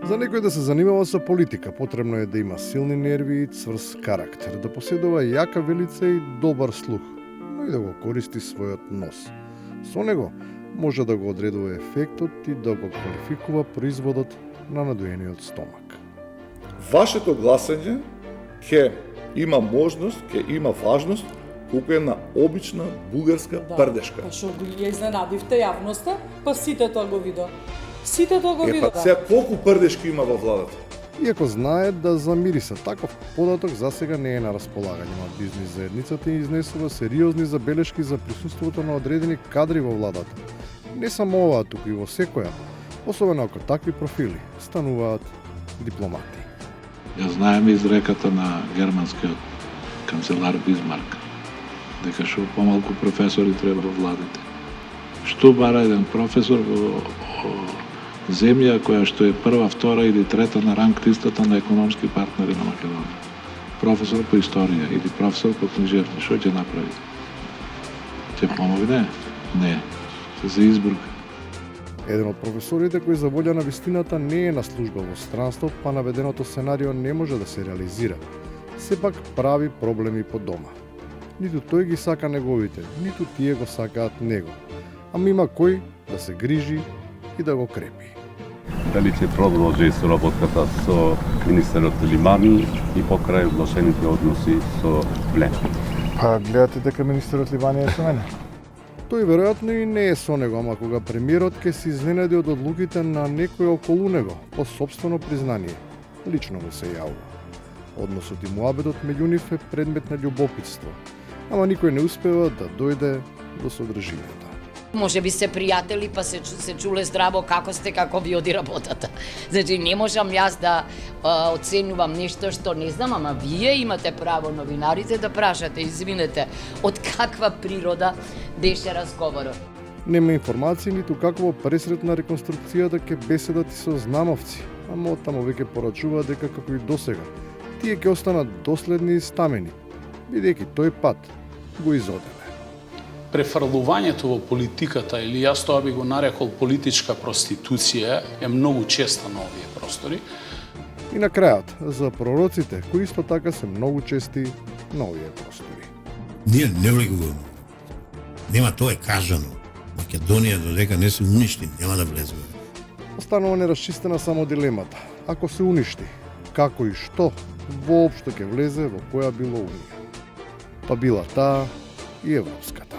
За некој да се занимава со политика, потребно е да има силни нерви и цврст карактер, да поседува јака велица и добар слух, но и да го користи својот нос. Со него може да го одредува ефектот и да го квалификува производот на надоениот стомак. Вашето гласање ќе има можност, ќе има важност колку е на обична бугарска прдешка. Па шо ја изненадивте јавноста, па сите тоа го видо. Сите тоа го видо. Сега колку прдешки има во владата? Иако знае да замириса таков податок, засега не е на располагање на бизнис заедницата и изнесува сериозни забелешки за присуството на одредени кадри во владата. Не само оваа, туку и во секоја, особено ако такви профили стануваат дипломати. Ја знаеме изреката на германскиот канцелар Бисмарк, дека што помалку професори треба во владите. Што бара еден професор во земја која што е прва, втора или трета на ранг листата на економски партнери на Македонија? Професор по историја или професор по книжевност, што ќе направи? Ќе помогне? Не. За избор. Еден од професорите кој за волја на вистината не е на служба во странство, па наведеното сценарио не може да се реализира. Сепак прави проблеми по дома. Ниту тој ги сака неговите, ниту тие го сакаат него. Ама има кој да се грижи и да го крепи. Дали ќе продолжи соработката со министерот Лимани и покрај влошените односи со Блен? Па гледате дека министерот Лимани е со мене. Тој веројатно и не е со него, ама кога премиерот ќе се изненади од одлуките на некој околу него, по собствено признание, лично му се јавува. Односот и муабетот меѓу нив е предмет на љубопитство, ама никој не успева да дојде до содржината. Може би се пријатели, па се чуле здраво како сте, како ви оди работата. Значи, не можам јас да оценувам нешто што не знам, ама вие имате право, новинарите, да прашате, извинете, од каква природа беше разговорот. Нема информации ниту какво пресретна реконструкцијата ќе беседат и со знамовци, ама оттаму веќе порачува дека како и досега, тие ќе останат доследни и стамени, бидејќи тој пат го изоделе. Префрлувањето во политиката, или јас тоа би го нарекол политичка проституција, е многу честа на овие простори. И на крајот, за пророците, кои исто така се многу чести на овие простори. Ние не влегуваме. Нема, тоа е кажано. Македонија додека не се уништи, нема да влеземе. Останува нерасчистена само дилемата. Ако се уништи, како и што воопшто ќе влезе во која било унија? Па била таа и европската.